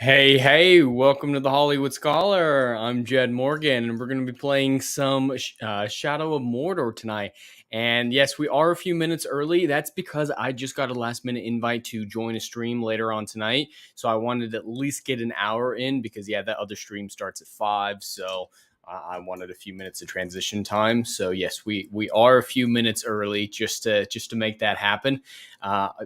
Hey, welcome to the Hollywood Scholar. I'm Jed Morgan, and we're going to be playing some Shadow of Mordor tonight. And yes, we are a few minutes early. That's because I just got a last minute invite to join a stream later on tonight. So I wanted to at least get an hour in because, yeah, that other stream starts at 5. So I wanted a few minutes of transition time. So yes, we are a few minutes early just to make that happen.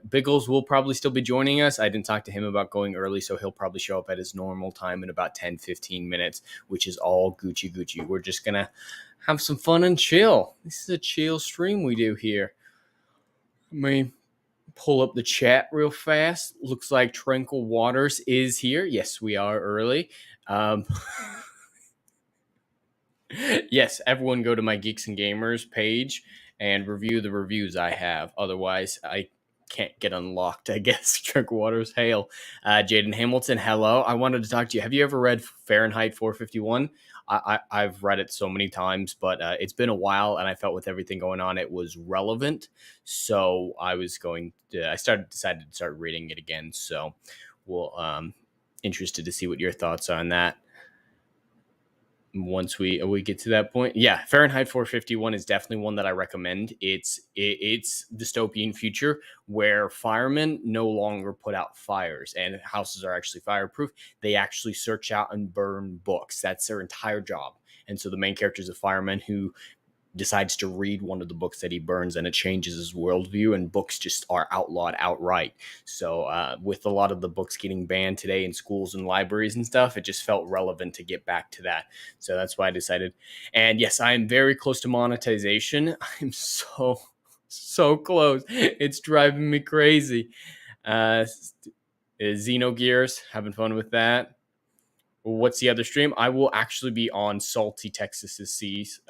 Biggles will probably still be joining us. I didn't talk to him about going early, so he'll probably show up at his normal time in about 10-15 minutes, which is all Gucci. We're just going to have some fun and chill. This is a chill stream we do here. Let me pull up the chat real fast. Looks like Tranquil Waters is here. Yes, we are early. Yes, everyone go to my Geeks and Gamers page and review the reviews I have. Otherwise, I can't get unlocked, I guess. Tranquil Waters, hail. Jaden Hamilton, hello. I wanted to talk to you. Have you ever read Fahrenheit 451? I've read it so many times, but it's been a while, and I felt with everything going on, it was relevant. So decided to start reading it again. So interested to see what your thoughts are on that once we get to that point. Yeah, Fahrenheit 451 is definitely one that I recommend. It's dystopian future where firemen no longer put out fires and houses are actually fireproof. They actually search out and burn books. That's their entire job. And so the main character is a fireman who decides to read one of the books that he burns, and it changes his worldview, and books just are outlawed outright. So with a lot of the books getting banned today in schools and libraries and stuff, it just felt relevant to get back to that. So that's why I decided. And yes, I am very close to monetization. I'm so close. It's driving me crazy. Xenogears, having fun with that. What's the other stream? I will actually be on Salty Texas's Seas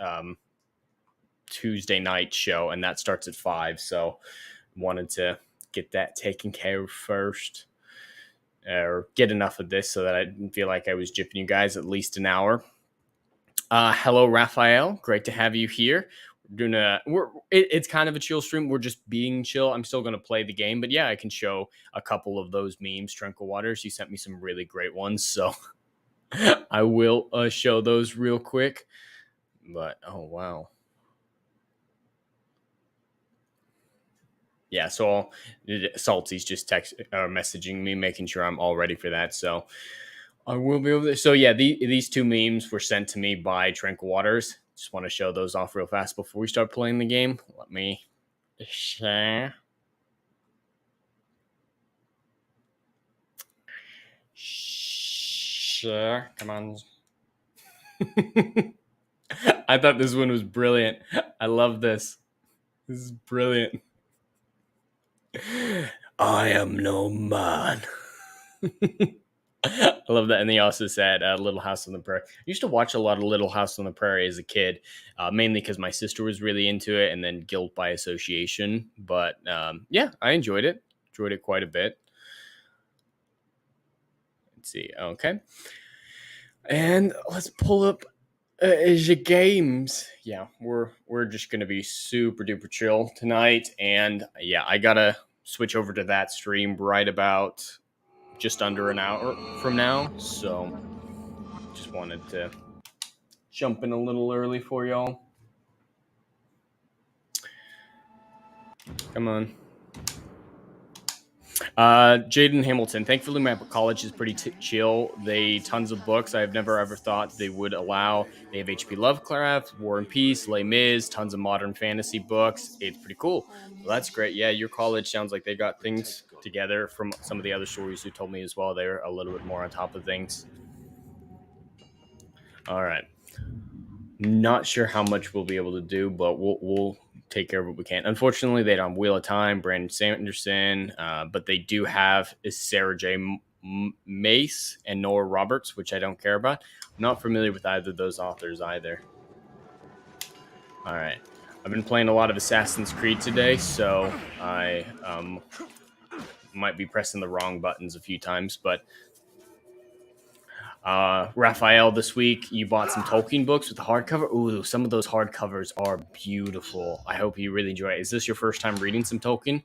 Tuesday night show, and that starts at 5. So wanted to get that taken care of first, or get enough of this so that I didn't feel like I was gypping you guys at least an hour. Hello, Raphael. Great to have you here. It's kind of a chill stream. We're just being chill. I'm still going to play the game, but yeah, I can show a couple of those memes. Tranquil Waters, you sent me some really great ones, so I will show those real quick. But oh wow. Yeah, so Salty's just messaging me, making sure I'm all ready for that. So I will be over there. So yeah, these two memes were sent to me by Tranquil Waters. Just want to show those off real fast before we start playing the game. Let me share. Share. Come on. I thought this one was brilliant. I love this. This is brilliant. I am no man. I love that. And he also said Little House on the Prairie. I used to watch a lot of Little House on the Prairie as a kid, mainly because my sister was really into it, and then guilt by association. But yeah, I enjoyed it. Enjoyed it quite a bit. Let's see. Okay. And let's pull up the games. Yeah, we're just going to be super duper chill tonight. And yeah, I got to switch over to that stream right about just under an hour from now, so just wanted to jump in a little early for y'all. Come on. Jaden Hamilton, thankfully my college is pretty chill. They tons of books I have never ever thought they would allow. They have H.P. Lovecraft, War and Peace, Les Mis, tons of modern fantasy books. It's pretty cool. Well, that's great. Yeah, your college sounds like they got things together. From some of the other stories who told me as well, they're a little bit more on top of things. All right. Not sure how much we'll be able to do, but we'll take care of what we can. Unfortunately, they don't have Wheel of Time, Brandon Sanderson, but they do have Sarah J. Mace and Nora Roberts, which I don't care about. I'm not familiar with either of those authors either. All right. I've been playing a lot of Assassin's Creed today, so I might be pressing the wrong buttons a few times, but Raphael, this week you bought some Tolkien books with the hardcover. Ooh, some of those hardcovers are beautiful. I hope you really enjoy it. Is this your first time reading some Tolkien?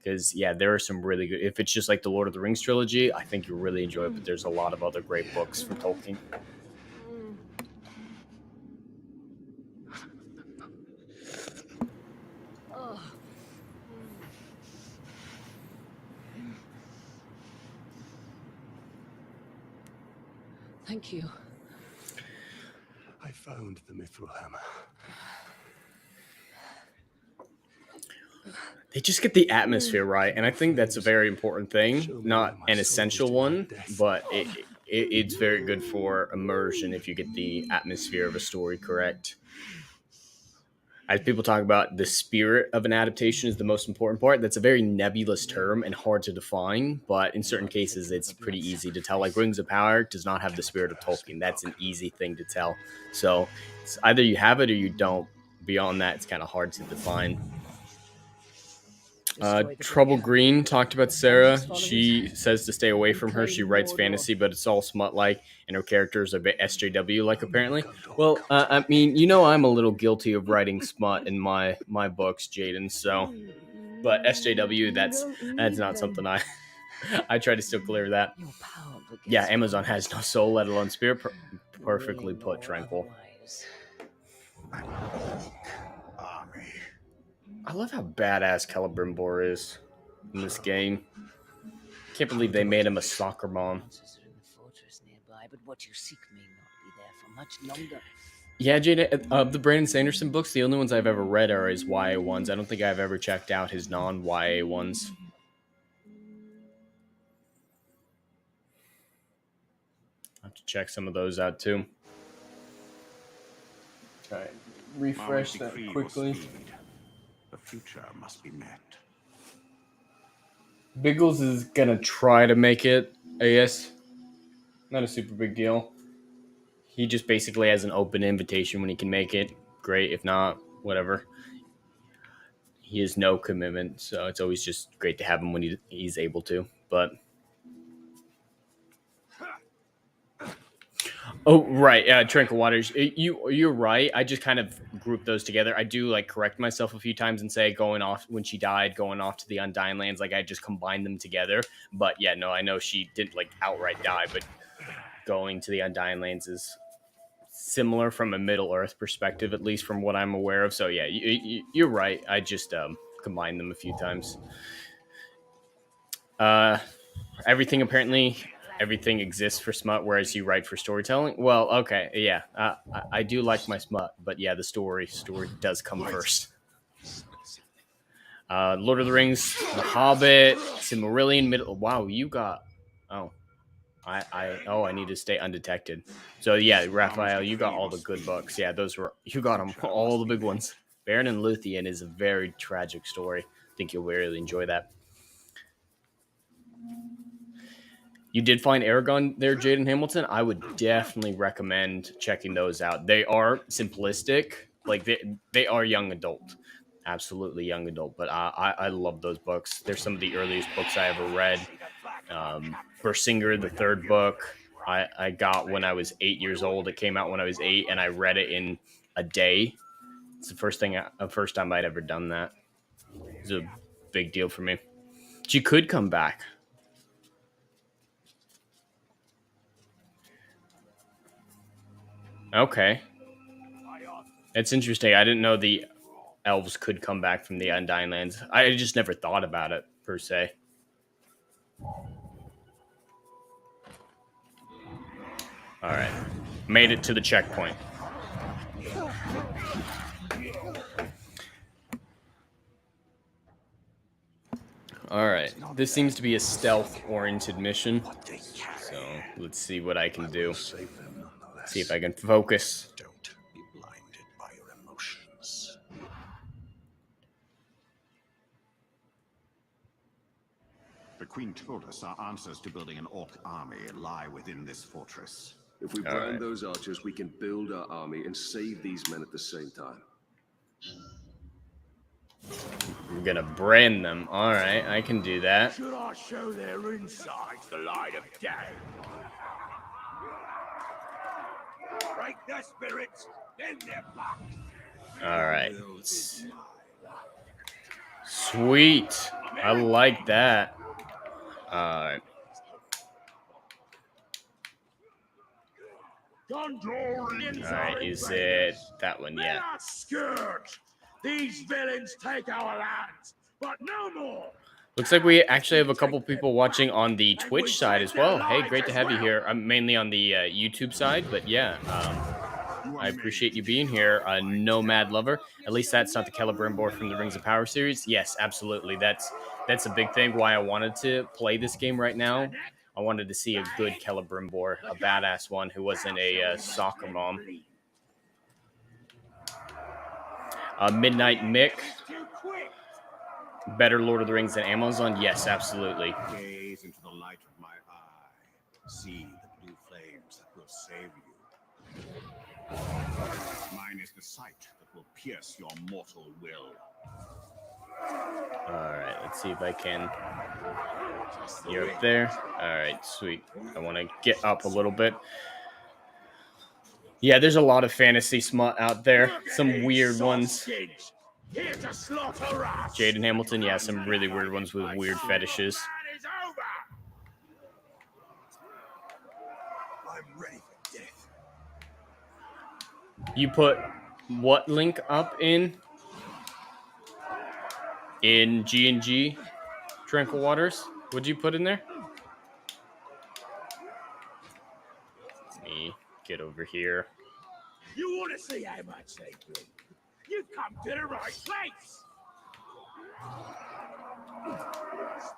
Because, yeah, there are some really good... If it's just like the Lord of the Rings trilogy, I think you'll really enjoy it, but there's a lot of other great books from Tolkien. Thank you. I found the mithril hammer. They just get the atmosphere right, and I think that's a very important thing. Not an essential one, but it's very good for immersion if you get the atmosphere of a story correct. As people talk about, the spirit of an adaptation is the most important part. That's a very nebulous term and hard to define, but in certain cases, it's pretty easy to tell. Like Rings of Power does not have the spirit of Tolkien. That's an easy thing to tell. So it's either you have it or you don't. Beyond that, it's kind of hard to define. Trouble Green talked about Sarah. She says to stay away from her. She writes fantasy, but it's all smut-like, and her characters are a bit SJW-like, apparently. Well, I mean, you know, I'm a little guilty of writing smut in my books, Jaden. So, but SJW, that's not something I try to still clear that. Yeah, Amazon has no soul, let alone spirit. Perfectly put, Tranquil. I love how badass Celebrimbor is in this game. Can't believe they made him a soccer mom. Yeah, Jada, of the Brandon Sanderson books, the only ones I've ever read are his YA ones. I don't think I've ever checked out his non-YA ones. I'll have to check some of those out too. All right, refresh that quickly. The future must be met. Biggles is gonna try to make it, I guess. Not a super big deal. He just basically has an open invitation when he can make it. Great. If not, whatever. He has no commitment, so it's always just great to have him when he's able to. But oh, right, Tranquil Waters. You're right. I just kind of grouped those together. I do like correct myself a few times and say going off when she died, going off to the Undying Lands. Like I just combined them together. But yeah, no, I know she didn't like outright die, but going to the Undying Lands is similar from a Middle Earth perspective, at least from what I'm aware of. So yeah, you're right. I just combined them a few times. Everything exists for smut, whereas you write for storytelling. Well, okay, yeah, I do like my smut, but yeah, the story does come first. Lord of the Rings, The Hobbit, Silmarillion, Middle. Wow, you got. Oh, I need to stay undetected. So yeah, Raphael, you got all the good books. Yeah, you got them, all the big ones. Baron and Luthien is a very tragic story. I think you'll really enjoy that. You did find Aragon there, Jaden Hamilton. I would definitely recommend checking those out. They are simplistic, like they are young adult, absolutely young adult. But I love those books. They're some of the earliest books I ever read. Bersinger, the third book, I got when I was 8 years old. It came out when I was 8, and I read it in a day. It's the first time I'd ever done that. It's a big deal for me. She could come back. Okay. It's interesting. I didn't know the elves could come back from the Undying Lands. I just never thought about it, per se. Alright. Made it to the checkpoint. Alright. This seems to be a stealth-oriented mission. So, let's see what I can do. See if I can focus. Don't be blinded by your emotions. The Queen told us our answers to building an orc army lie within this fortress. If we brand those archers, we can build our army and save these men at the same time. I'm gonna brand them. Alright, I can do that. Should I show their insides the light of day? Break their spirits, then they're fucked. Alright. Sweet. I like that. Alright, is it that one? Yeah. Scourge! These villains take our lands, but no more! Looks like we actually have a couple people watching on the Twitch side as well. Hey, great to have you here. I'm mainly on the YouTube side, but yeah, I appreciate you being here. Nomad Lover. At least that's not the Celebrimbor from the Rings of Power series. Yes, absolutely. That's a big thing. Why I wanted to play this game right now. I wanted to see a good Celebrimbor, a badass one who wasn't a soccer mom. Midnight Mick. Better Lord of the Rings than Amazon? Yes, absolutely. Gaze into the light of my eye. See the blue flames that will save you. Mine is the sight that will pierce your mortal will. Alright, let's see if I can. You're up there. Alright, sweet. I want to get up a little bit. Yeah, there's a lot of fantasy smut out there. Some weird ones. Jaden Hamilton, yeah, some really weird ones with weird fetishes. I'm ready for death. You put what link up in G&G Tranquil Waters? What'd you put in there? Let me get over here. You want to see how much they bring? You've come to the right place.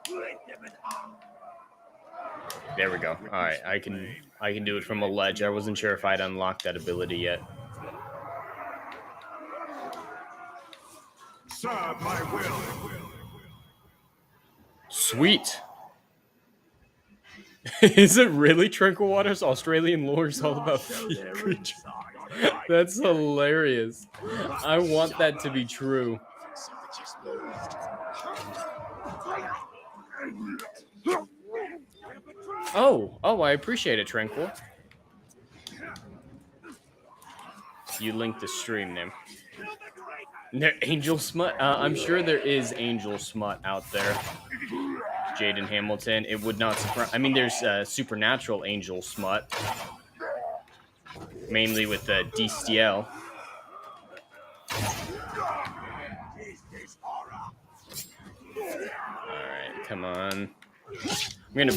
Split them in half. There we go. All right, I can do it from a ledge. I wasn't sure if I'd unlocked that ability yet. Serve my will. Sweet. Is it really Tranquil Waters? Australian lore is all about sea creatures. That's hilarious. I want that to be true. Oh, I appreciate it, Tranquil. You linked the stream name. There, Angel Smut? I'm sure there is Angel Smut out there. Jaden Hamilton. It would not surprise. I mean, there's supernatural Angel Smut. Mainly with the DCL. Alright, come on. I'm gonna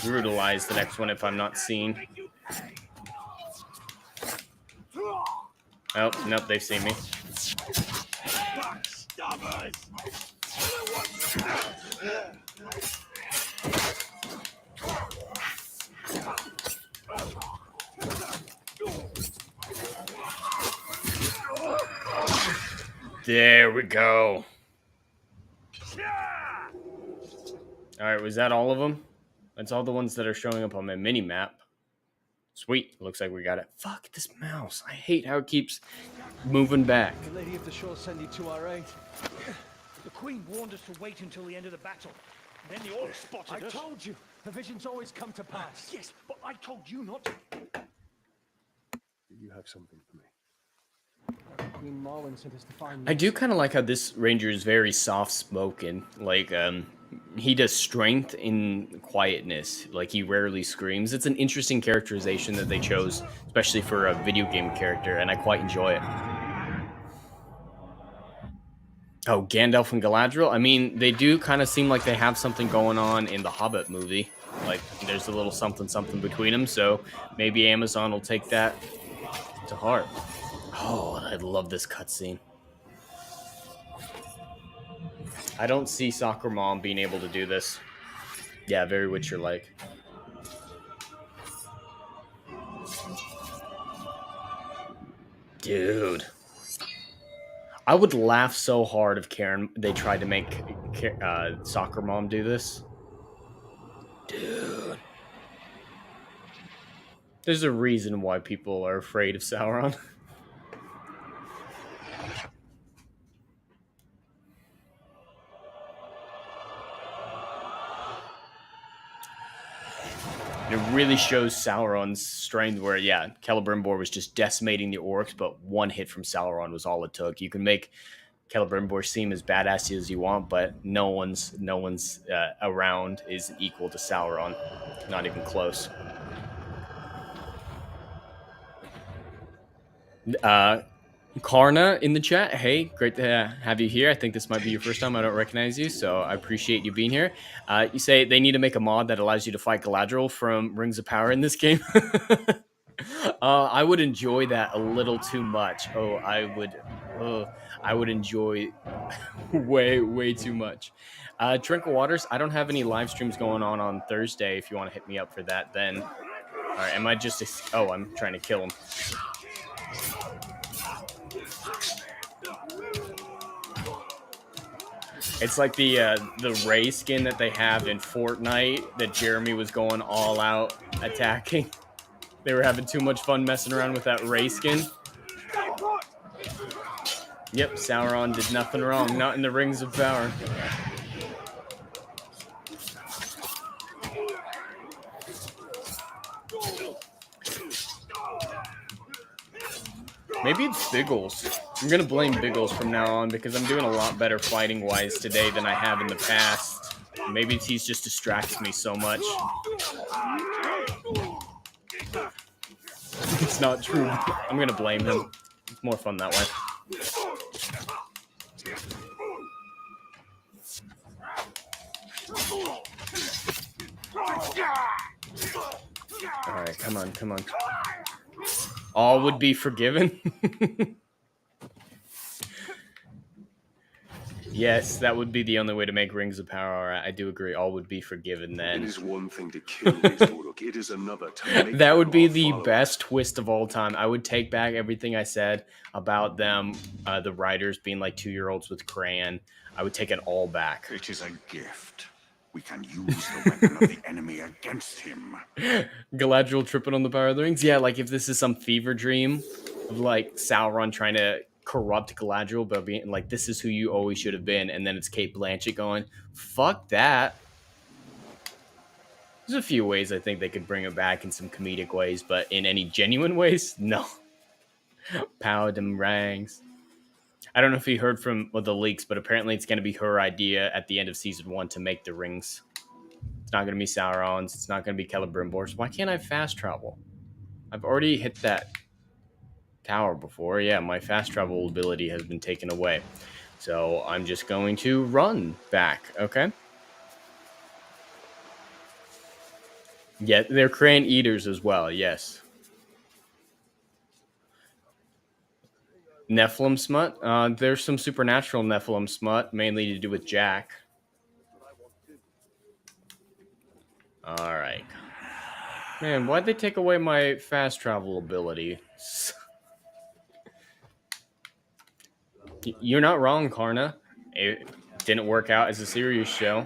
brutalize the next one if I'm not seen. Oh, nope, they've seen me. There we go. Alright, was that all of them? That's all the ones that are showing up on my mini-map. Sweet. Looks like we got it. Fuck this mouse. I hate how it keeps moving back. The Lady of the Shore send you to our aid. The Queen warned us to wait until the end of the battle. Then the orcs spotted us. I told you, the visions always come to pass. Yes, but I told you not to. You have something for me. Queen Marwyn sent us to find I do kind of like how this ranger is very soft-spoken. Like, he does strength in quietness. Like, he rarely screams. It's an interesting characterization that they chose, especially for a video game character, and I quite enjoy it. Oh, Gandalf and Galadriel? I mean, they do kind of seem like they have something going on in the Hobbit movie. Like, there's a little something between them, so maybe Amazon will take that to heart. Oh, I love this cutscene. I don't see Soccer Mom being able to do this. Yeah, very Witcher-like. Dude. I would laugh so hard if they tried to make Soccer Mom do this. Dude. There's a reason why people are afraid of Sauron. It really shows Sauron's strength where, yeah, Celebrimbor was just decimating the orcs, but one hit from Sauron was all it took. You can make Celebrimbor seem as badass as you want, but no one's around is equal to Sauron. Not even close. Karna in the chat. Hey, great to have you here. I think this might be your first time. I don't recognize you, so I appreciate you being here. You say they need to make a mod that allows you to fight Galadriel from Rings of Power in this game. I would enjoy that a little too much. I would enjoy way too much. Tranquil Waters. I don't have any live streams going on Thursday. If you want to hit me up for that, then. All right. Am I just? Oh, I'm trying to kill him. It's like the Ray skin that they have in Fortnite that Jeremy was going all out attacking. They were having too much fun messing around with that Ray skin. Yep, Sauron did nothing wrong. Not in the Rings of Power. Maybe it's Biggles. I'm going to blame Biggles from now on because I'm doing a lot better fighting-wise today than I have in the past. Maybe he's just distracts me so much. It's not true. I'm going to blame him. It's more fun that way. Alright, come on. All would be forgiven. Yes, that would be the only way to make Rings of Power. I do agree. All would be forgiven then. It is one thing to kill Mordor. It is another to make that would be them the follow. best twist of all time. I would take back everything I said about them, the writers being like 2-year-olds with crayon. I would take it all back. It is a gift. We can use the weapon of the enemy against him. Galadriel tripping on the power of the rings? Yeah, like if this is some fever dream of like Sauron trying to corrupt Galadriel, but being like, this is who you always should have been, and then it's Cate Blanchett going, fuck that. There's a few ways I think they could bring it back in some comedic ways, but in any genuine ways, no. Power them rangs. I don't know if you heard from the leaks, but apparently it's going to be her idea at the end of season 1 to make the rings. It's not going to be Sauron's. It's not going to be Celebrimbor's. Why can't I fast travel? I've already hit that tower before. Yeah, my fast travel ability has been taken away. So I'm just going to run back, okay? Yeah, they're crayon eaters as well, yes. Nephilim smut? There's some supernatural Nephilim smut, mainly to do with Jack. Alright. Man, why'd they take away my fast travel ability? You're not wrong, Karna. It didn't work out as a serious show.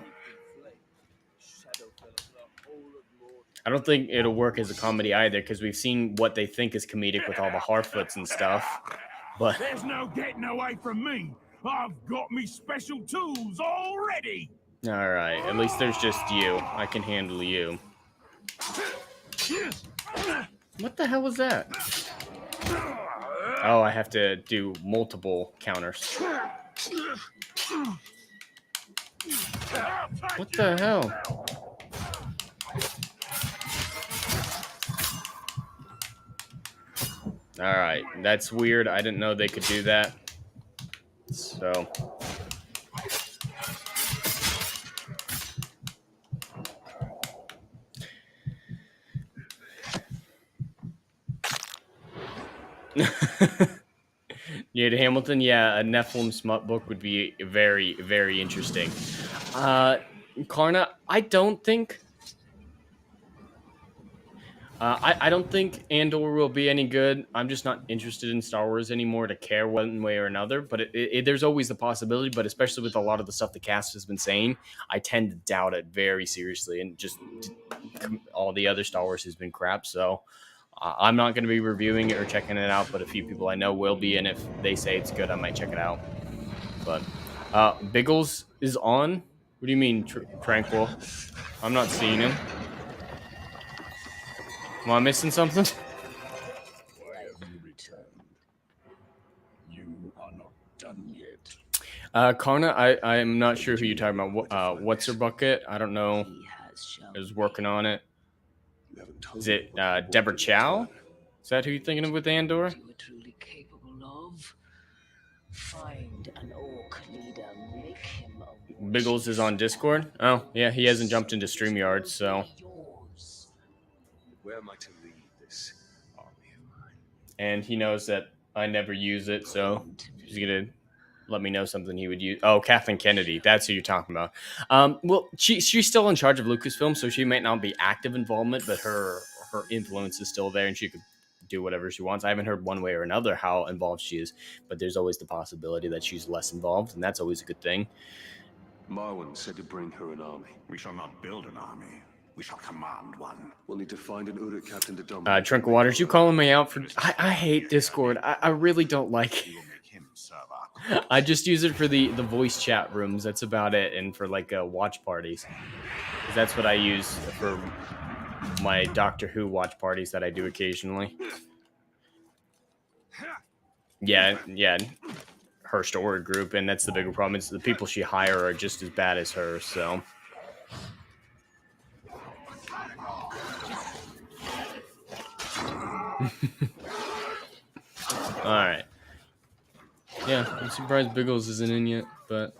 I don't think it'll work as a comedy either, because we've seen what they think is comedic with all the Harfoots and stuff. But There's no getting away from me. I've got me special tools already. all right, at least there's just you. I can handle you. What the hell was that? Oh, I have to do multiple counters. What the hell? All right, that's weird. I didn't know they could do that. So. Near to Hamilton, yeah, a Nephilim smut book would be very, very interesting. Karna, I don't think... I don't think Andor will be any good. I'm just not interested in Star Wars anymore to care one way or another. But there's always the possibility. But especially with a lot of the stuff the cast has been saying, I tend to doubt it very seriously. And just all the other Star Wars has been crap. So I'm not going to be reviewing it or checking it out. But a few people I know will be. And if they say it's good, I might check it out. But Biggles is on. What do you mean, Tranquil? I'm not seeing him. Am I missing something? Why have you returned? You are not done yet. Karna, I'm not sure who you're talking about. What's her bucket? I don't know. Is working on it. You haven't told Is me it what the Deborah Warden Chow? has done. Is that who you're thinking of with Andor? You were truly capable of. Find an orc leader, make him a Biggles is on Discord. Oh, yeah, he hasn't jumped into StreamYard, so. yours. Where am I to lead this army of mine? And he knows that I never use it, so he's gonna let me know something he would use. Oh, Kathleen Kennedy, that's who you're talking about. Well, she's still in charge of Lucasfilm, so she might not be active involvement, but her influence is still there, and she could do whatever she wants. I haven't heard one way or another how involved she is, but there's always the possibility that she's less involved, and that's always a good thing. Marwan said to bring her an army. We shall not build an army. We shall command one. We'll need to find an Uruk captain to dominate. Trinkle Waters, you calling me out for? I hate Discord. I really don't like. We will make him serve our cause. I just use it for the voice chat rooms. That's about it, and for like watch parties. That's what I use for my Doctor Who watch parties that I do occasionally. Yeah, her story group, and that's the bigger problem. It's the people she hire are just as bad as her. So. All right. Yeah, I'm surprised Biggles isn't in yet, but.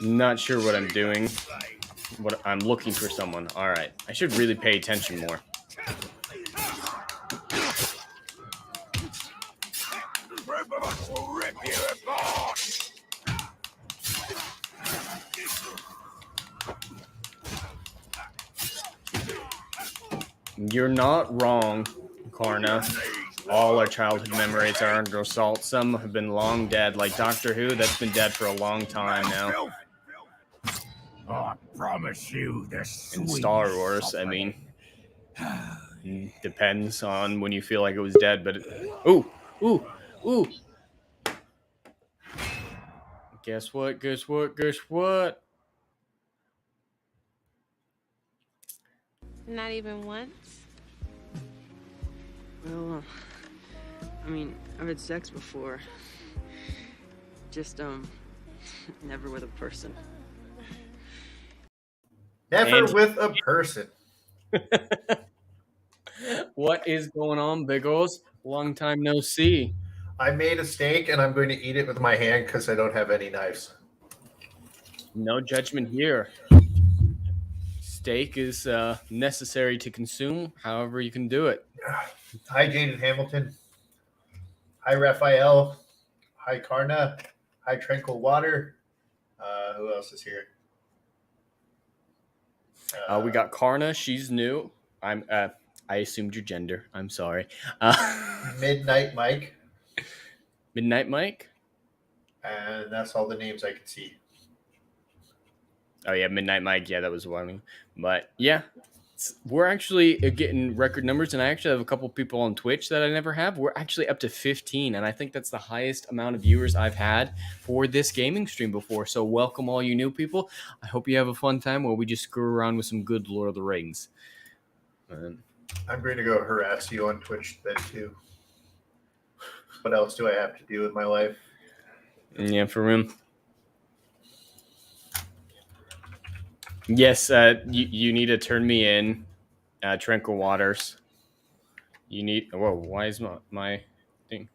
Not sure what I'm doing. What I'm looking for someone. All right. I should really pay attention more. You're not wrong, Karna. All our childhood memories are under assault. Some have been long dead, like Doctor Who, that's been dead for a long time now. Oh, I promise you this. In Star Wars, I mean, depends on when you feel like it was dead, but ooh. Guess what? Not even once? Well, I mean, I've had sex before. Just, never with a person. Never with a person. What is going on, Biggles? Long time no see. I made a steak and I'm going to eat it with my hand because I don't have any knives. No judgment here. Steak is necessary to consume, however you can do it. Hi, Jaden Hamilton. Hi, Raphael. Hi, Karna. Hi, Tranquil Water. Who else is here? We got Karna. She's new. I assumed your gender. I'm sorry. Midnight Mike. Midnight Mike? And that's all the names I could see. Oh, yeah, Midnight Mike. Yeah, that was one. But, yeah, we're actually getting record numbers, and I actually have a couple people on Twitch that I never have. We're actually up to 15, and I think that's the highest amount of viewers I've had for this gaming stream before. So welcome all you new people. I hope you have a fun time while we just screw around with some good Lord of the Rings. I'm going to go harass you on Twitch then, too. What else do I have to do with my life? Yeah, for him. Yes, you need to turn me in, Tranquil Waters. You need. Whoa, why is my thing?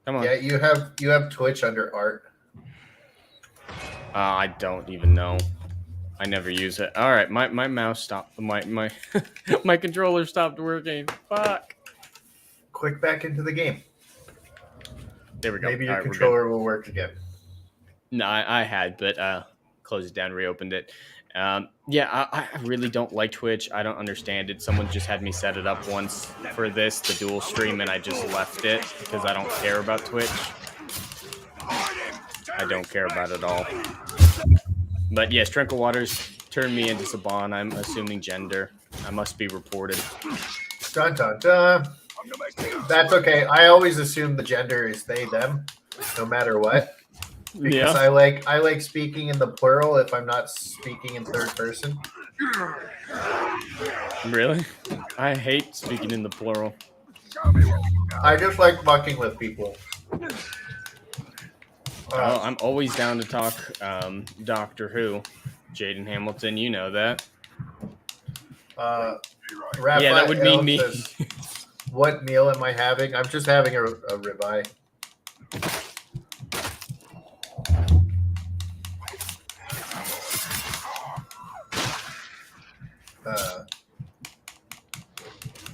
Come on. Yeah, you have Twitch under art. I don't even know. I never use it. All right, my mouse stopped. My my controller stopped working. Fuck. Click back into the game. There we go. Maybe your controller will work again. No, I had, but closed it down, reopened it. Yeah, I really don't like Twitch. I don't understand it. Someone just had me set it up once for this, the dual stream, and I just left it because I don't care about Twitch. I don't care about it all. But yes, Tranquil Waters turned me into Saban. I'm assuming gender. I must be reported. Dun, dun, dun. That's okay. I always assume the gender is they, them. no matter what. Because Yeah. I like speaking in the plural if I'm not speaking in third person. Really? I hate speaking in the plural. I just like mucking with people. Oh, I'm always down to talk Doctor Who. Jaden Hamilton, you know that. Raphael Yeah, that would mean me. says, what meal am I having? I'm just having a ribeye.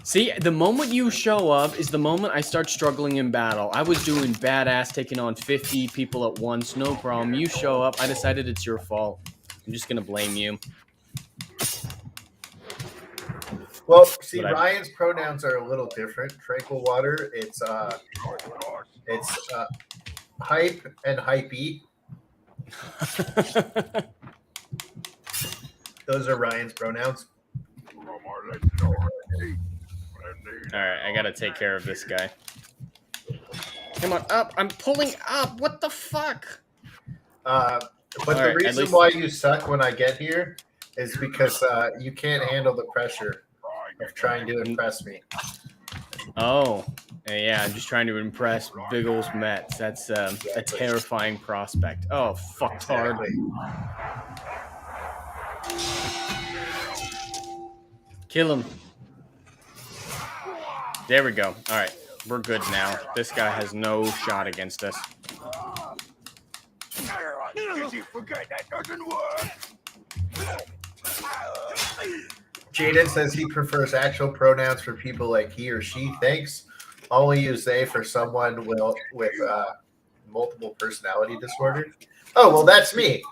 See, the moment you show up is the moment I start struggling in battle. I was doing badass, taking on 50 people at once, no problem. You show up, I decided it's your fault. I'm just gonna blame you. Well, see, But Ryan's pronouns are a little different. Tranquil water, it's hype and hypey. Those are Ryan's pronouns. Alright, I gotta take care of this guy. Come on, up! I'm pulling up! What the fuck? But All the right, at reason least- why you suck when I get here is because you can't handle the pressure of trying to impress me. Oh, yeah, I'm just trying to impress Biggles Mets. That's a terrifying prospect. Oh, fucktard. Kill him. There we go. All right, we're good now. This guy has no shot against us. Did you forget that doesn't work? Jaden says he prefers actual pronouns for people like he or she. Thanks. Only use they for someone with multiple personality disorder. Oh, well, that's me.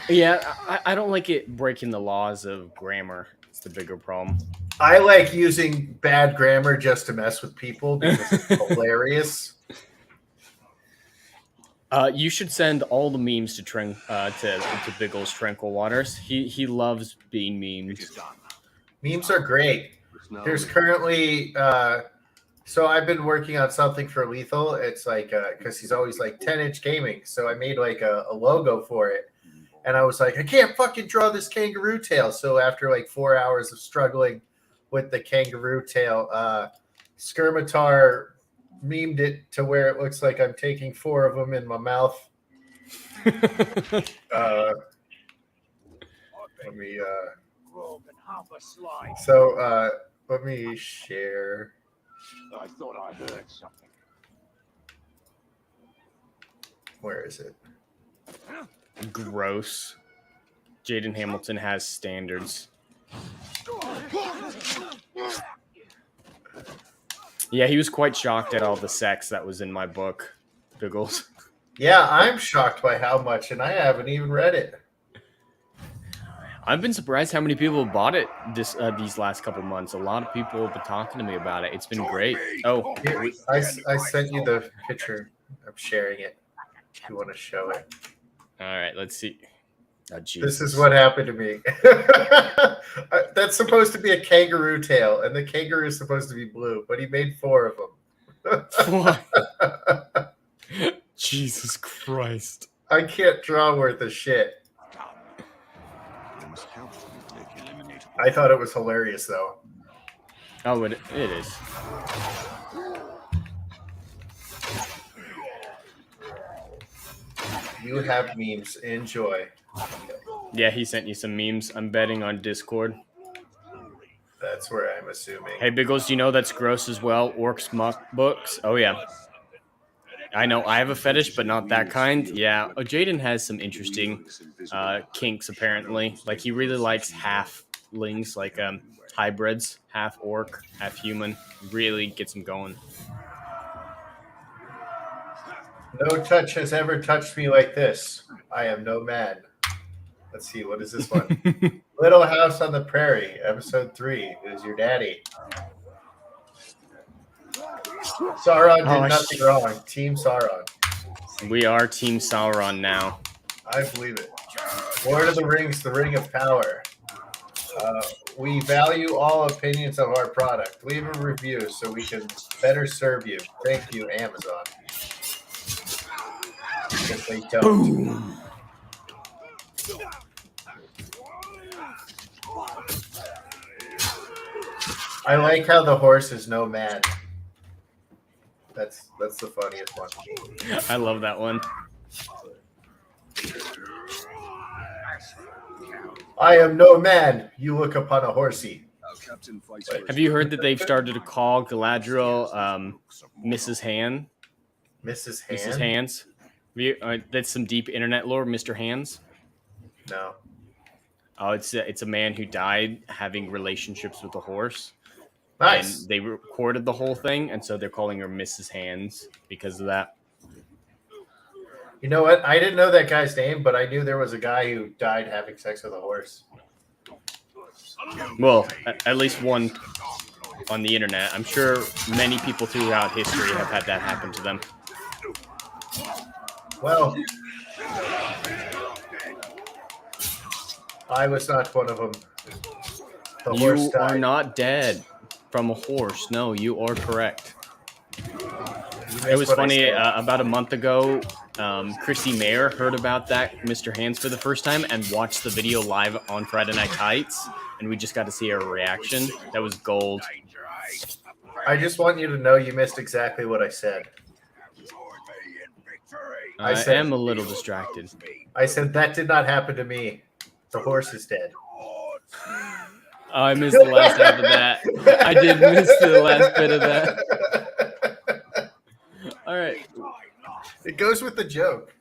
Yeah, I don't like it breaking the laws of grammar. It's the bigger problem. I like using bad grammar just to mess with people because it's hilarious. You should send all the memes to Biggles Tranquil Waters. He loves being memed. Memes are great. There's currently so I've been working on something for Lethal. It's like because he's always like 10-inch gaming. So I made like a logo for it. And I was like, I can't fucking draw this kangaroo tail. So after like 4 hours of struggling with the kangaroo tail, Skirmitar memed it to where it looks like I'm taking 4 of them in my mouth. Let me let me share. I thought I heard something. Where is it? Gross. Jaden Hamilton has standards. Yeah, he was quite shocked at all the sex that was in my book, Biggles. Yeah, I'm shocked by how much, and I haven't even read it. I've been surprised how many people have bought it these last couple months. A lot of people have been talking to me about it. It's been great. Oh, Here, I sent you the picture. I'm sharing it if you want to show it. all right, let's see. Oh, This is what happened to me. That's supposed to be a kangaroo tail, and the kangaroo is supposed to be blue, but he made 4 of them. What? Jesus Christ. I can't draw worth a shit. I thought it was hilarious, though. Oh, it is. You have memes. Enjoy. Yeah, he sent you some memes. I'm betting on Discord. That's where I'm assuming. Hey, Biggles, do you know that's gross as well? Orcs muck books? Oh, yeah. I know I have a fetish, but not that kind. Yeah, Jaden has some interesting kinks, apparently. Like, he really likes halflings, like hybrids, half orc, half human. Really gets him going. No touch has ever touched me like this. I am no man. Let's see, what is this one? Little House on the Prairie, episode 3. Who's your daddy? Sauron did nothing wrong. Team Sauron. We are Team Sauron now. I believe it. Lord of the Rings, the Ring of Power. We value all opinions of our product. Leave a review so we can better serve you. Thank you, Amazon. Because they don't. Boom. I like how the horse is no man. That's the funniest one. I love that one. I am no man. You look upon a horsey. Have you heard that they've started to call Galadriel Mrs. Han? Mrs. Hand? Mrs. Hands. That's some deep internet lore, Mr. Hands. No. Oh, it's a man who died having relationships with a horse. Nice. And they recorded the whole thing, and so they're calling her Mrs. Hands because of that. You know what? I didn't know that guy's name, but I knew there was a guy who died having sex with a horse. Well, at least one on the internet. I'm sure many people throughout history have had that happen to them. Well, I was not one of them. The horse You died. are not dead from a horse. No, you are correct. It was funny, about a month ago, Chrissy Mayer heard about that Mr. Hands for the first time and watched the video live on Friday Night Tights, and we just got to see her reaction. That was gold. I just want you to know you missed exactly what I said. I said- am a little distracted. I said that did not happen to me. The horse is dead. Oh, I missed the last half of that. I did miss the last bit of that. All right. It goes with the joke.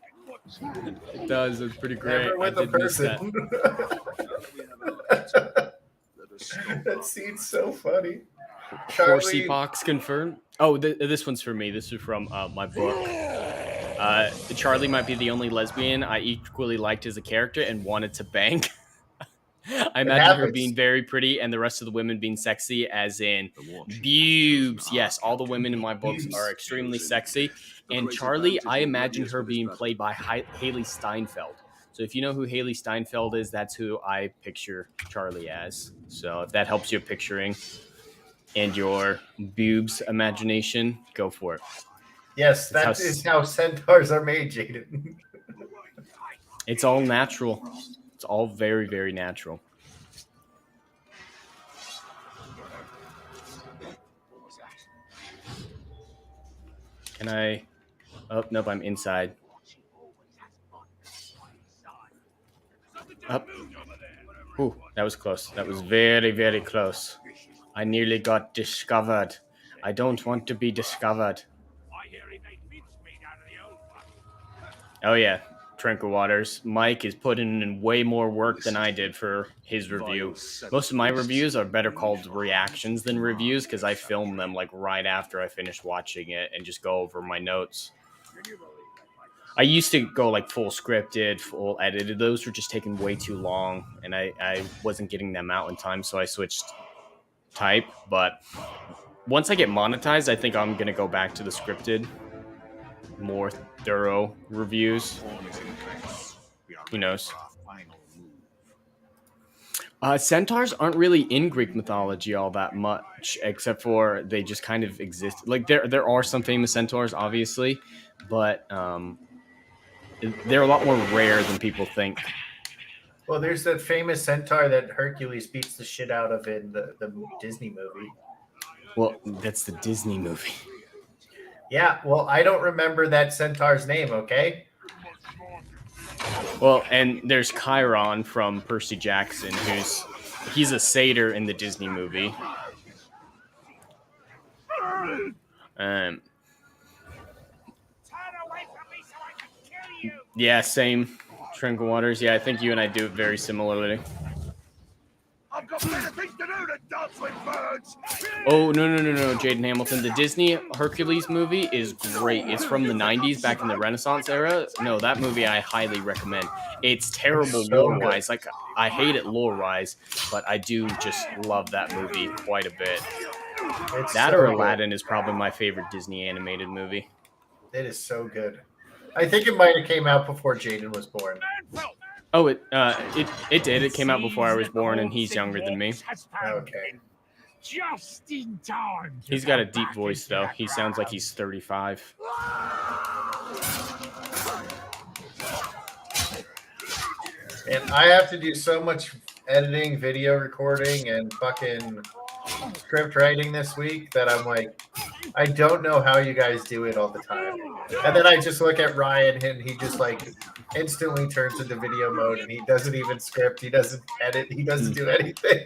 It does. It's pretty great. Never with I a did miss that. person. That scene's so funny. Horsey Fox confirmed. Oh, this one's for me. This is from my book. Charlie might be the only lesbian I equally liked as a character and wanted to bang. I imagine her being very pretty and the rest of the women being sexy, as in boobs. Yes, all the women in my books are extremely sexy. And Charlie, I imagine her being played by Haley Steinfeld. So if you know who Haley Steinfeld is, that's who I picture Charlie as. So if that helps your picturing and your boobs imagination, go for it. Yes, that is how centaurs are made, Jaden. It's all natural. It's all very, very natural. Can I... Oh, nope, I'm inside. Up. Ooh, that was close. That was very, very close. I nearly got discovered. I don't want to be discovered. Oh, yeah. Tranquil Waters. Mike is putting in way more work than I did for his review. Most of my reviews are better called reactions than reviews because I film them like right after I finish watching it and just go over my notes. I used to go like full scripted, full edited. Those were just taking way too long and I wasn't getting them out in time, so I switched type. But once I get monetized, I think I'm going to go back to the scripted, more thorough reviews. Who knows? Centaurs aren't really in Greek mythology all that much, except for they just kind of exist. Like there are some famous centaurs, obviously, but they're a lot more rare than people think. Well, there's that famous centaur that Hercules beats the shit out of in the Disney movie. Well, that's the Disney movie. Yeah, well, I don't remember that centaur's name, okay? Well, and there's Chiron from Percy Jackson, he's a satyr in the Disney movie. Yeah, same. Tranquil Waters. Yeah, I think you and I do it very similarly. I've got better things to do than dance with birds. Oh, no, Jaden Hamilton. The Disney Hercules movie is great. It's from the 90s, back in the Renaissance era. No, that movie I highly recommend. It's terrible lore-wise. Like, I hate it lore-wise, but I do just love that movie quite a bit. That or Aladdin is probably my favorite Disney animated movie. It is so good. I think it might have came out before Jaden was born. Oh, it did. It came out before I was born, and he's younger than me. Okay. Just in time. He's got a deep voice, though. He sounds like he's 35. And I have to do so much editing, video recording, and fucking script writing this week that I'm like, I don't know how you guys do it all the time. And then I just look at Ryan and he just like instantly turns into video mode and he doesn't even script, he doesn't edit, he doesn't do anything.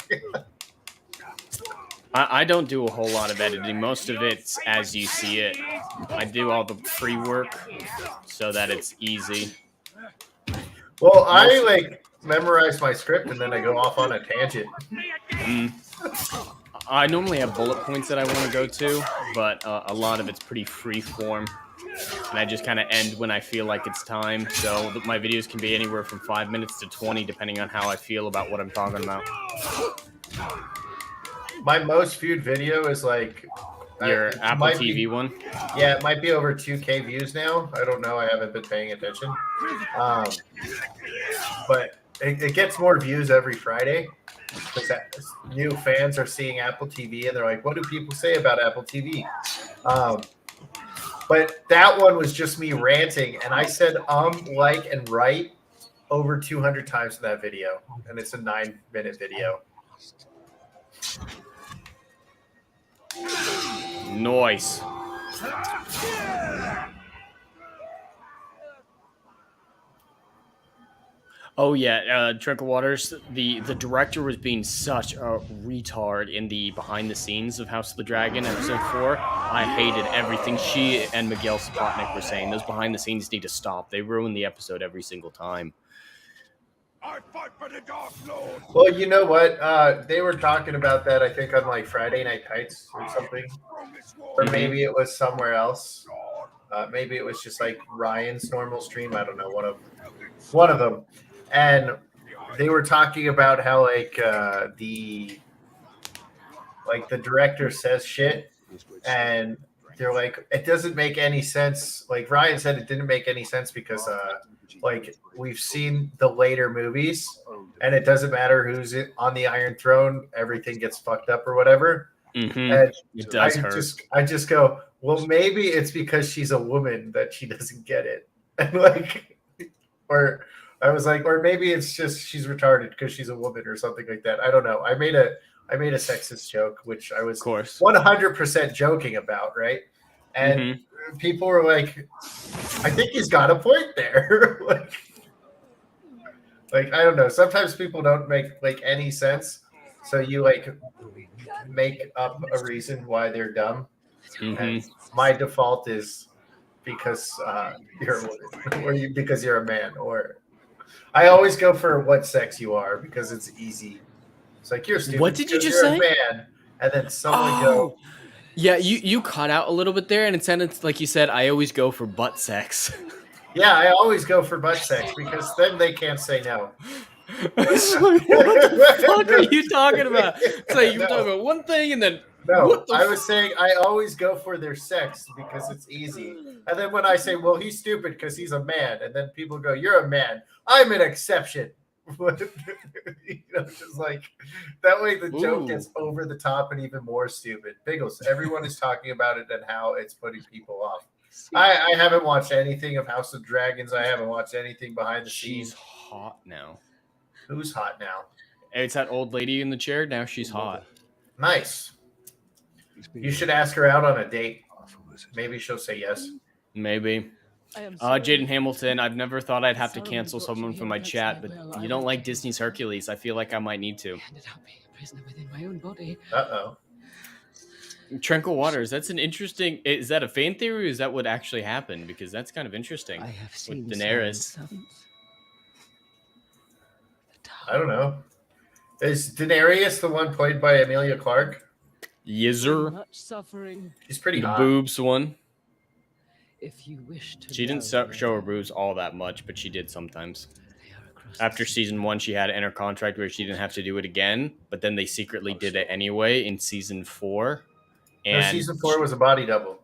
I don't do a whole lot of editing. Most of it's as you see it. I do all the pre-work so that it's easy. Well, I like memorize my script and then I go off on a tangent. I normally have bullet points that I want to go to, but a lot of it's pretty free form. And I just kind of end when I feel like it's time. So my videos can be anywhere from 5 minutes to 20, depending on how I feel about what I'm talking about. My most viewed video is like your Apple TV one. Yeah, it might be over 2K views now. I don't know. I haven't been paying attention. But it gets more views every Friday because new fans are seeing Apple TV and they're like, "What do people say about Apple TV?" But that one was just me ranting, and I said like, and right over 200 times in that video, and it's a 9-minute video. Nice. Oh yeah, Trickle Waters. The director was being such a retard in the behind the scenes of House of the Dragon episode 4. I hated everything she and Miguel Sapochnik were saying. Those behind the scenes need to stop. They ruin the episode every single time. I fight for the Dark Lord. Well, you know what? They were talking about that, I think, on like Friday Night Tights or something. Or maybe it was somewhere else. Maybe it was just like Ryan's normal stream. I don't know. One of them. And they were talking about how like the director says shit, and they're like, it doesn't make any sense. Like Ryan said, it didn't make any sense because like we've seen the later movies, and it doesn't matter who's on the Iron Throne, everything gets fucked up or whatever. And it does hurt. I just go, well, maybe it's because she's a woman that she doesn't get it, and like, or. I was like, or maybe it's just she's retarded because she's a woman or something like that. I don't know. I made a sexist joke, which I was 100% joking about, right? And people were like, I think he's got a point there. like I don't know. Sometimes people don't make like any sense, so you like make up a reason why they're dumb. And my default is because you're a woman, or because you're a man, or I always go for what sex you are because it's easy. It's like, you're stupid. What did you just say? A man. And then someone go. Yeah, you cut out a little bit there, and it sounded like you said, I always go for butt sex. Yeah, I always go for butt sex because then they can't say no. It's like, what the fuck are you talking about? It's like you're talking about one thing and then... No, I was saying I always go for their sex because it's easy. And then when I say, well, he's stupid because he's a man, and then people go, you're a man. I'm an exception. Just like that way the joke gets over the top and even more stupid. Biggles, everyone is talking about it and how it's putting people off. I haven't watched anything of House of Dragons. I haven't watched anything behind the scenes. She's hot now. Who's hot now? It's that old lady in the chair. Now she's hot. Nice. You should ask her out on a date. Maybe she'll say yes. Maybe. Jaden Hamilton, I've never thought I'd have to cancel someone from my chat, but you don't like Disney's Hercules. I feel like I might need to. Uh-oh. Tranquil Waters, that's an interesting... Is that a fan theory or is that what actually happened? Because that's kind of interesting. I have seen with Daenerys. I don't know. Is Daenerys the one played by Emilia Clarke? Yizzer. Much suffering. She's pretty the hot. Boobs one. If you wish to she didn't show her boobs all that much, but she did sometimes. After season 1, she had to enter contract where she didn't have to do it again, but then they secretly did it anyway in season 4. And no, season 4 was a body double.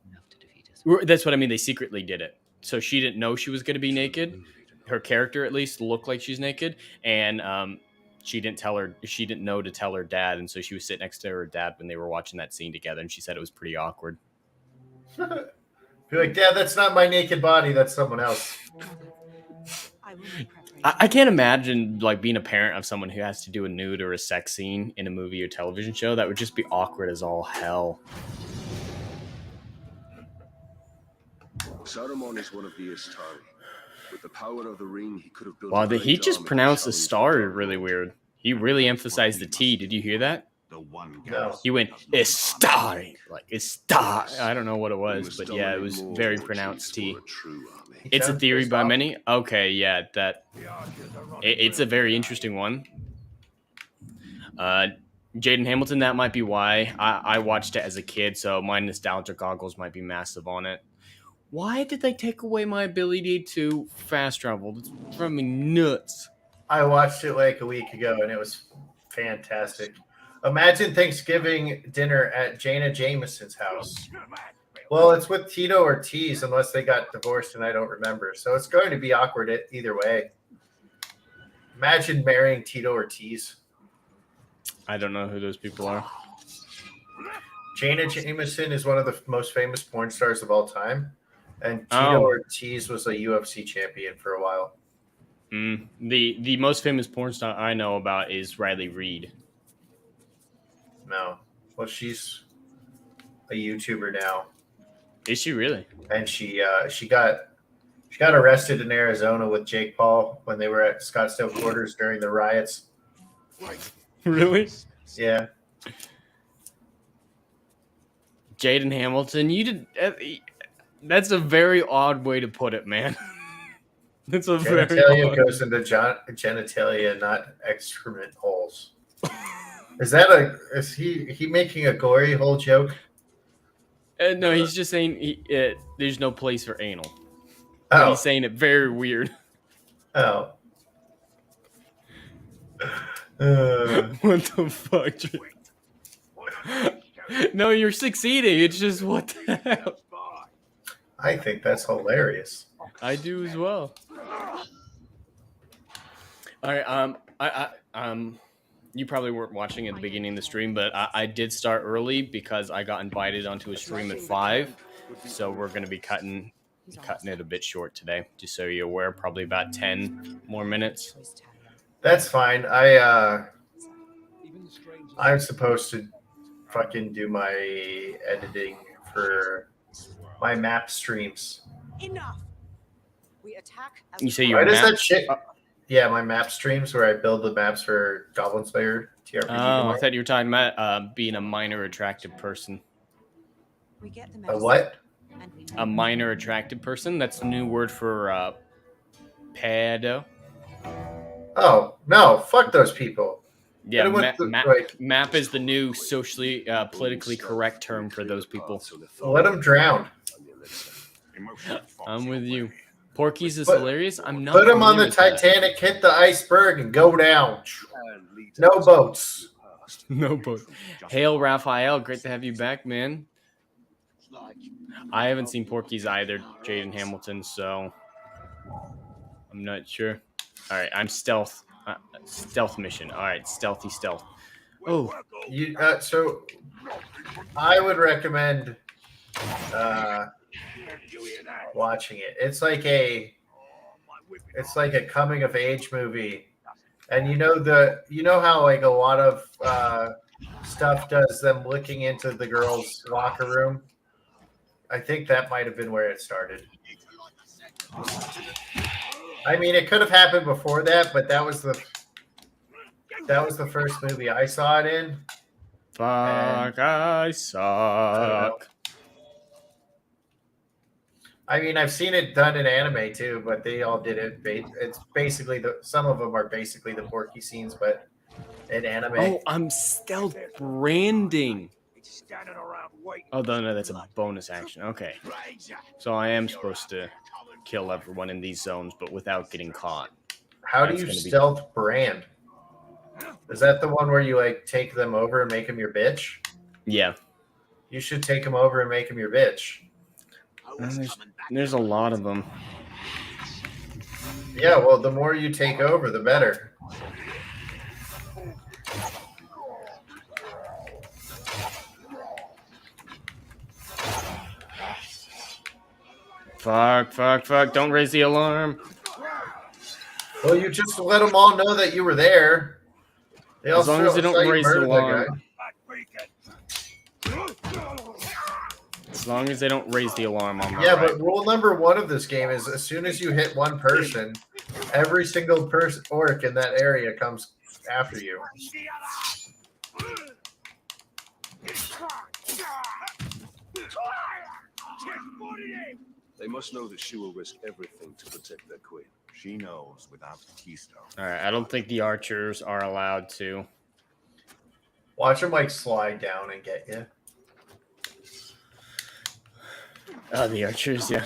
That's what I mean. They secretly did it. So she didn't know she was going to be naked. Her character, at least, looked like she's naked. And she didn't know to tell her dad. And so she was sitting next to her dad when they were watching that scene together. And she said it was pretty awkward. Be like, Dad, that's not my naked body. That's someone else. I can't imagine like being a parent of someone who has to do a nude or a sex scene in a movie or television show. That would just be awkward as all hell. Saruman is one of the Istari. With the power of the ring, he could have built. Wow, a great he just army to pronounced the challenge star Dark really Lord. weird. He really emphasized the T. Did you hear that? The one No. He went Istari, like Istari. I don't know what it We was, must but yeah, it dominate was Mordor very to pronounced T. explore a true army. He It's a sounds theory pissed by off. many. Okay, yeah, that it's a very interesting one. Jaden Hamilton, that might be why I watched it as a kid, so my nostalgia goggles might be massive on it. Why did they take away my ability to fast travel? That's driving me nuts. I watched it like a week ago, and it was fantastic. Imagine Thanksgiving dinner at Jana Jameson's house. Well, it's with Tito Ortiz, unless they got divorced and I don't remember. So it's going to be awkward either way. Imagine marrying Tito Ortiz. I don't know who those people are. Jana Jameson is one of the most famous porn stars of all time. And Tito Oh. Ortiz was a UFC champion for a while. The most famous porn star I know about is Riley Reid. No. Well, she's a YouTuber now. Is she really? And she got arrested in Arizona with Jake Paul when they were at Scottsdale Quarters during the riots. Really? Yeah. Jaden Hamilton, you did. That's a very odd way to put it, man. That's a very Genitalia odd. goes into genitalia, not excrement holes. Is he making a glory hole joke? No, he's just saying there's no place for anal. Oh. He's saying it very weird. Oh. What the fuck? No, you're succeeding. It's just what the hell. I think that's hilarious. I do as well. All right. You probably weren't watching at the beginning of the stream, but I did start early because I got invited onto a stream at 5. So we're going to be cutting it a bit short today, just so you're aware. Probably about 10 more minutes. That's fine. I'm supposed to fucking do my editing for my map streams. Enough. We attack. You say Why your does map? that shit? Yeah, my map streams where I build the maps for Goblin Slayer TRPG. Oh, I tomorrow. thought you were talking about being a minor attractive person. We get the A medicine, what? and we A minor attractive person? That's the new word for pedo. Oh no! Fuck those people. Yeah, Hit 'em with the- map is the new socially, politically correct term for those people. Let them drown. I'm with you. Porky's is Put- hilarious. I'm not. Put them on familiar the with that. Titanic, hit the iceberg, and go down. No boats. No boat. Hail, Raphael. Great to have you back, man. I haven't seen Porky's either, Jaden Hamilton, so I'm not sure. All right, I'm stealth. Stealth mission. All right, stealthy stealth. Oh, So I would recommend watching it. It's like a coming of age movie, and you know how like a lot of stuff does them looking into the girls' locker room. I think that might have been where it started. I mean, it could have happened before that, but that was the first movie I saw it in. fuck, I suck. I mean, I've seen it done in anime too, but they all did it. It's basically some of them are basically the Porky scenes, but in anime. Oh, I'm stealth branding. Oh, no, that's a bonus action. Okay. So I am supposed to kill everyone in these zones, but without getting caught. How do That's you gonna be- stealth brand? Is that the one where you like take them over and make them your bitch? Yeah. You should take them over and make them your bitch. There's a lot of them. Yeah, well, the more you take over, the better. Fuck. Don't raise the alarm. Well, you just let them all know that you were there. They As long as they saw don't you raise the murder that alarm. guy. As long as they don't raise the alarm on my Yeah, right. but rule number 1 of this game is as soon as you hit one person, every single person orc in that area comes after you. They must know that she will risk everything to protect their queen. She knows without the keystone. All right, I don't think the archers are allowed to. Watch them like slide down and get you. Oh, the archers, yeah.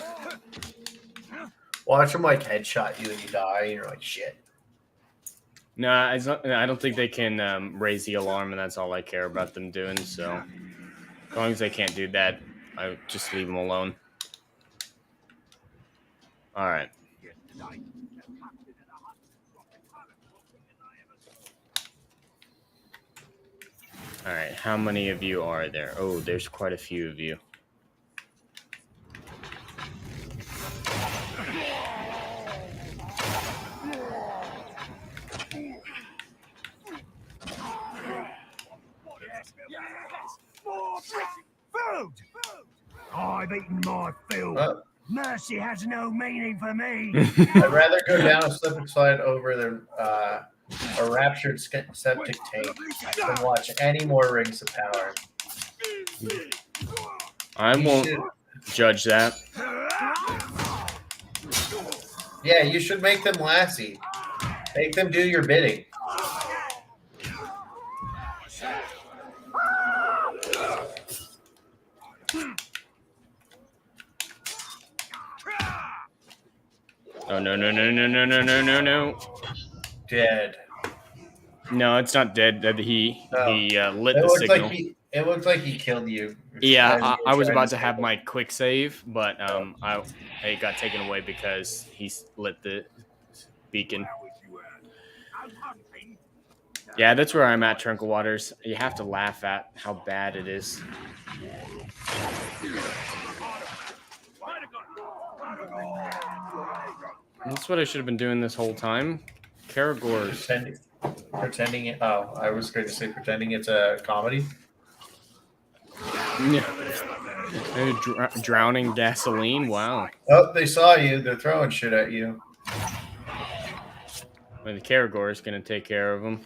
Watch them like headshot you and you die, and you're like, shit. No, I don't think they can raise the alarm, and that's all I care about them doing. So, as long as they can't do that, I just leave them alone. All right. All right, how many of you are there? Oh, there's quite a few of you. Food! I've eaten my fill. Mercy has no meaning for me. I'd rather go down a slip and slide over than a raptured septic tank than watch any more Rings of Power. I won't judge that. Yeah, you should make them Lassie. Make them do your bidding. Oh, no. Dead. No, it's not dead. He lit the It looked signal. like it looked like he killed you. Yeah, I was about to have my quick save, but it got taken away because he lit the beacon. Yeah, that's where I'm at, Tranquil Waters. You have to laugh at how bad it is. That's what I should have been doing this whole time. Karagors. Pretending it. Oh, I was going to say pretending it's a comedy. Yeah. Drowning gasoline. Wow. Oh, they saw you. They're throwing shit at you. Well, the Karagor is going to take care of them.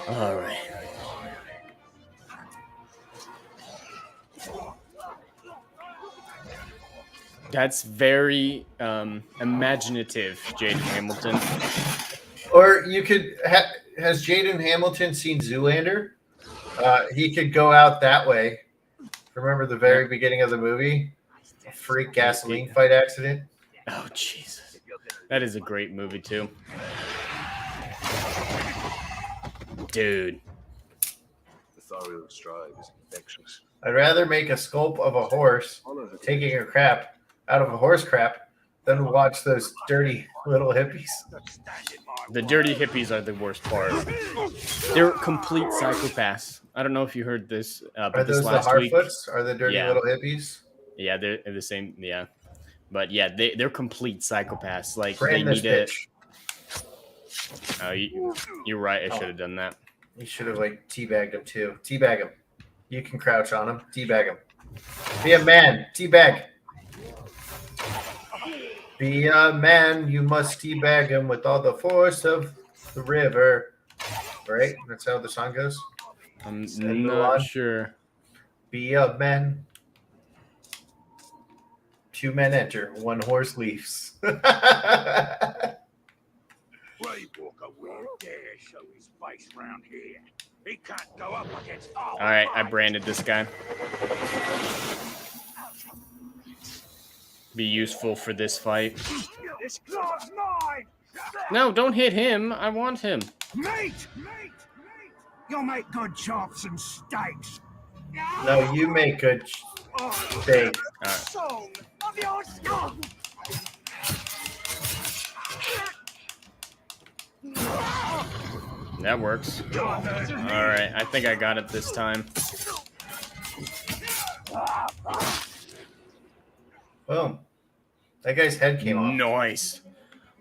All right. That's very imaginative, Jaden Hamilton. Or you could has Jaden Hamilton seen Zoolander? He could go out that way. Remember the very beginning of the movie? A freak gasoline fight accident. Oh, Jesus. That is a great movie, too. Dude. The Thariel stride is infectious. I'd rather make a sculpt of a horse taking a crap out of a horse crap than watch those dirty little hippies. The dirty hippies are the worst part. They're complete psychopaths. I don't know if you heard this, but Are this those the last week. Harfoots? Are the dirty little hippies? Yeah, they're the same. Yeah, but yeah, they're complete psychopaths. Like Brand they this need bitch. Oh, you're right. I should have done that. You should have like teabagged him too. Teabag him. You can crouch on him. Teabag him. Be a man. Teabag. Be a man. You must teabag him with all the force of the river. Right? That's how the song goes. I'm not sure. Be a man. 2 men enter. 1 horse leaves. Walker won't dare show his face round here. He can't go up against all. All right, I branded this guy. Be useful for this fight. This claw's mine. No, don't hit him. I want him. Mate! You'll make good chops and steaks. No, you make good steak. Song of your skull. That works. All right, I think I got it this time. Boom. That guy's head came off. Nice.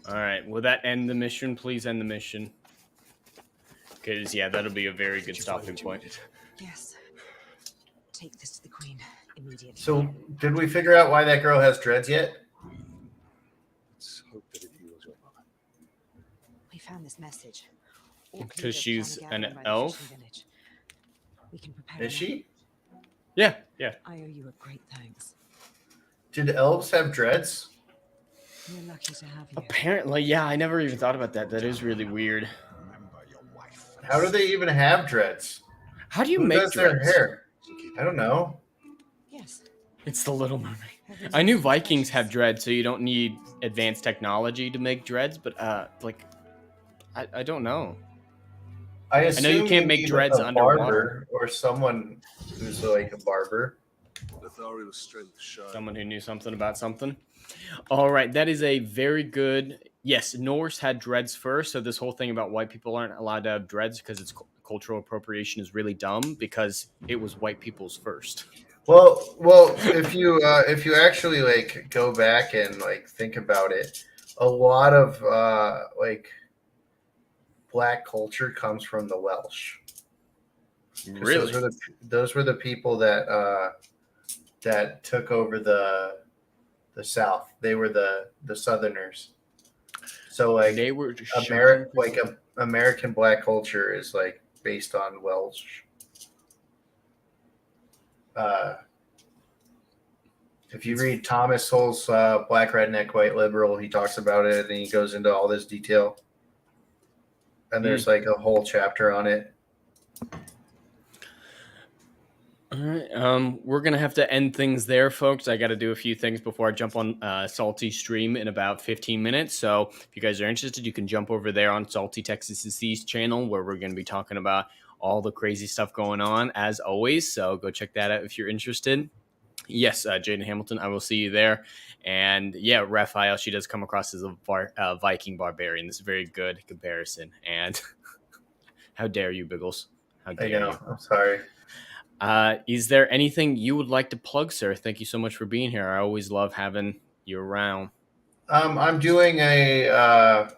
All right. Will that end the mission? Please end the mission. Because, yeah, that'll be a very good stopping point. Yes. Take this to the Queen immediately. So, did we figure out why that girl has dreads yet? Let's hope that it heals her. We found this message. Because she's an elf? We can prepare. Is she? Yeah. I owe you a great thanks. Did elves have dreads? We're lucky to have you. Apparently, yeah. I never even thought about that. That is really weird. How do they even have dreads? How do you Who make does dreads? their hair? I don't know. Yes. It's the Little Mermaid. I knew Vikings have dreads, so you don't need advanced technology to make dreads, but I don't know. I know you can't make need dreads a underwater. barber or someone who's like a barber. Lothariel's strength shine. Someone who knew something about something. All right, that is a very good. Yes, Norse had dreads first, so this whole thing about white people aren't allowed to have dreads because it's cultural appropriation is really dumb because it was white people's first. Well, if you actually like go back and like think about it, a lot of like black culture comes from the Welsh. Really? Those were the people that that took over the South. They were the Southerners. So like they were American black culture is like based on Welsh. If you read Thomas Sowell's Black Redneck White Liberal, he talks about it and he goes into all this detail. And there's like a whole chapter on it. All right. We're gonna have to end things there, folks. I got to do a few things before I jump on Salty Stream in about 15 minutes. So if you guys are interested, you can jump over there on Salty Texas's channel where we're going to be talking about all the crazy stuff going on as always. So go check that out if you're interested. Yes, Jaden Hamilton, I will see you there. And yeah, Raphael, she does come across as a Viking barbarian. This is a very good comparison. And how dare you, Biggles? How dare you? I'm sorry. Is there anything you would like to plug, sir? Thank you so much for being here. I always love having you around. I'm doing a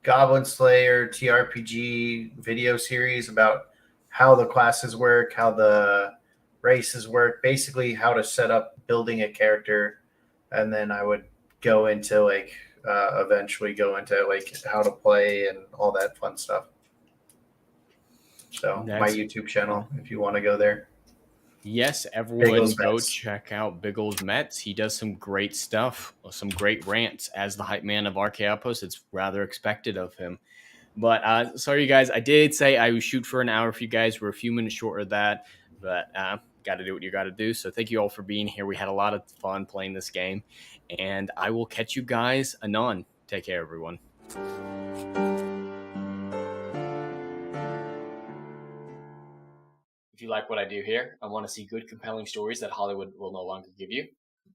Goblin Slayer TRPG video series about how the classes work, how the races work, basically how to set up building a character, and then I would go into like eventually go into like how to play and all that fun stuff. So my YouTube channel, if you want to go there. Yes, everyone go Mets. check out Biggles Mets. He does some great stuff, some great rants. As the hype man of RK Outpost, it's rather expected of him. But sorry, you guys, I did say I would shoot for an hour for you guys. We're a few minutes short of that, but got to do what you got to do. So thank you all for being here. We had a lot of fun playing this game, and I will catch you guys anon. Take care, everyone. If you like what I do here and want to see good, compelling stories that Hollywood will no longer give you,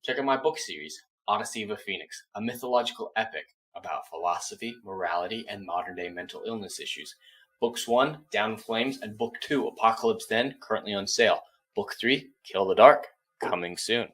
check out my book series, Odyssey of a Phoenix, a mythological epic about philosophy, morality, and modern-day mental illness issues. Books 1, Down in Flames, and Book 2, Apocalypse Then, currently on sale. Book 3, Kill the Dark, coming soon.